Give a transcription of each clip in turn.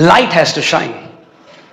Light has to shine.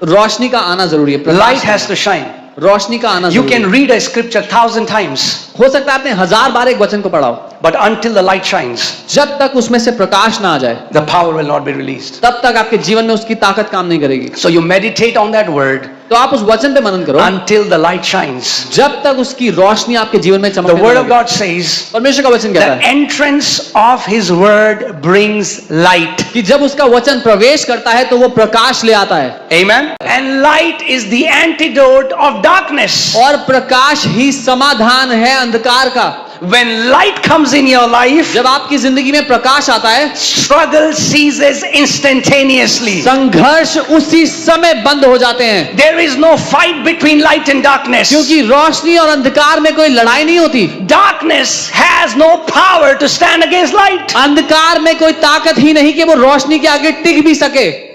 रोशनी का आना जरूरी है, Light has to shine. रोशनी का आना You जरूरी can है। read a scripture 1,000 times, हो सकता है आपने 1000 बार एक वचन को पढ़ा हो, but until the light shines, जब तक उसमें से प्रकाश ना आ जाए the power will not be released. तब तक आपके जीवन में उसकी ताकत काम नहीं करेगी। So you meditate on that word तो आप उस वचन पे मनन करो until the light shines. जब तक उसकी रोशनी आपके जीवन में The चमकने word of लगे। God says, परमेश्वर का वचन कहता the है entrance of his word brings light. कि जब उसका वचन प्रवेश करता है तो वो प्रकाश ले आता है, Amen. And light is the antidote of darkness. और प्रकाश ही समाधान है अंधकार का। When light comes in your life, जब आपकी जिंदगी में प्रकाश आता है, struggle ceases instantaneously. संघर्ष उसी समय बंद हो जाते हैं, There is no fight between light and darkness. क्योंकि रोशनी और अंधकार में कोई लड़ाई नहीं होती। Darkness has no power to stand against light. अंधकार में कोई ताकत ही नहीं कि वो रोशनी के आगे टिक भी सके।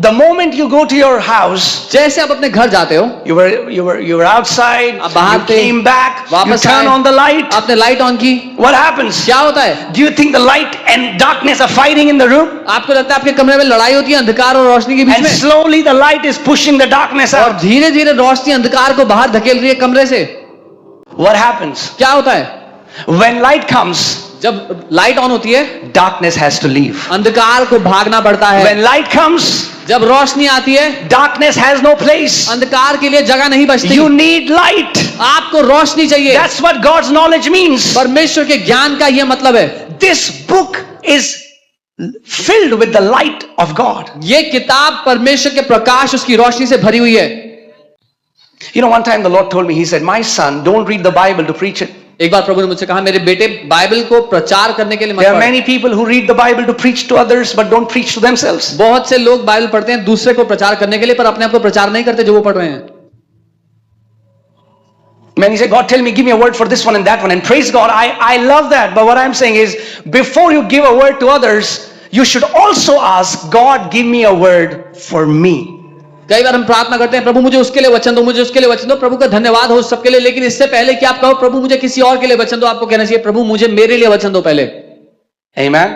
The moment you go to your house, जैसे आप अपने घर जाते हो, you were outside, आप बाहर you थे, came back, you वापस turn आए, on the light. आपने लाइट ऑन की, What happens? क्या होता है? Do you think the light and darkness are fighting in the room? आपको लगता है आपके कमरे में लड़ाई होती है अंधकार और रोशनी के बीच And में, slowly the light is pushing the darkness और out. धीरे धीरे रोशनी अंधकार को बाहर धकेल रही है कमरे से। What happens? क्या होता है? When light comes, जब लाइट ऑन होती है, darkness has to leave. अंधकार को भागना पड़ता है। When light comes, जब रोशनी आती है, darkness has no place. अंधकार के लिए जगह नहीं बचती। You need light. आपको रोशनी चाहिए। That's what God's knowledge means. परमेश्वर के ज्ञान का यह मतलब है। This book is filled with the light of God. ये किताब परमेश्वर के प्रकाश, उसकी रोशनी से भरी हुई है। You know, one time the Lord told me, He said, "My son, don't read the Bible to preach it." एक बार प्रभु ने मुझसे कहा, मेरे बेटे बाइबल को प्रचार करने के लिए मत There are पढ़। many people who read the Bible to preach to others, but don't preach to themselves. बहुत से लोग बाइबल पढ़ते हैं दूसरे को प्रचार करने के लिए, पर अपने आप को प्रचार नहीं करते जो वो पढ़ रहे हैं। Many say, "God, tell me, give me a word for this one and that one." And praise God, I love that. But what I'm saying is, before you give a word to others, you should also ask, "God, give me a word for me." कई बार हम प्रार्थना करते हैं, प्रभु मुझे उसके लिए वचन दो, मुझे उसके लिए वचन दो। प्रभु का धन्यवाद हो सबके लिए, लेकिन इससे पहले कि आप कहो प्रभु मुझे किसी और के लिए वचन दो, आपको कहना चाहिए प्रभु मुझे मेरे लिए वचन दो पहले। Amen.